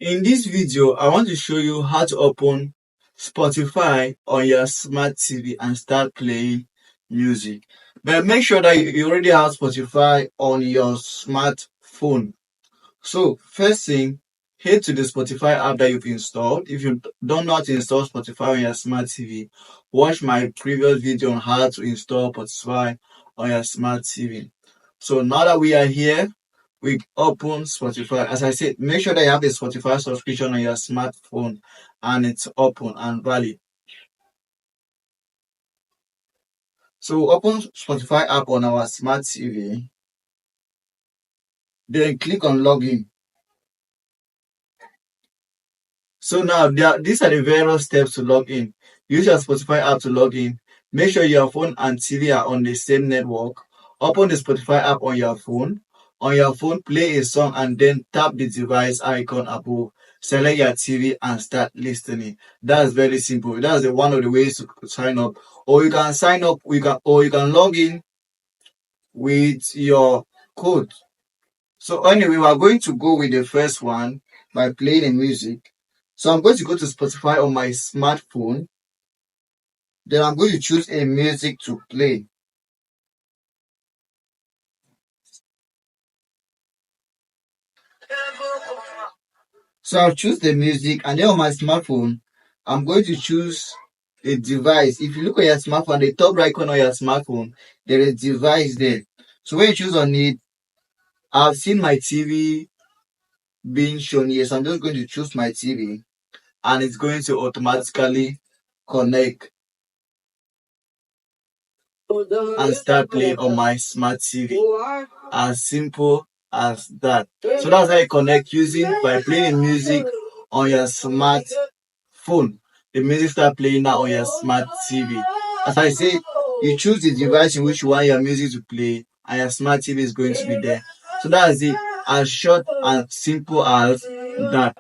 In this video, I want to show you how to open Spotify on your smart TV and start playing music. But make sure that you already have Spotify on your smartphone. So first thing, head to the Spotify app that you've installed. If you don't know how to install Spotify on your smart TV, watch my previous video on how to install Spotify on your smart TV. So now that we are here, we open Spotify. As I said, make sure that you have a Spotify subscription on your smartphone and it's open and valid. So open Spotify app on our smart TV. Then click on login. So now these are the various steps to log in. Use your Spotify app to log in. Make sure your phone and TV are on the same network. Open the Spotify app on your phone. On your phone, play a song and then tap the device icon above. Select your TV and start listening. That's very simple. That's one of the ways to sign up. Or you can sign up, you can log in with your code. So anyway, we are going to go with the first one by playing the music. So I'm going to go to Spotify on my smartphone. Then I'm going to choose a music to play. So I'll choose the music, and then on my smartphone, I'm going to choose a device. If you look at your smartphone, the top right corner of your smartphone, there is a device there. So when you choose on it, I've seen my TV being shown here. So I'm just going to choose my TV, and it's going to automatically connect and start playing on my smart TV. As simple as that. So that's how you connect by playing music on your smartphone. The music start playing now on your smart TV. As I said, you choose the device in which you want your music to play, and your smart TV is going to be there. So that's it, as short and simple as that.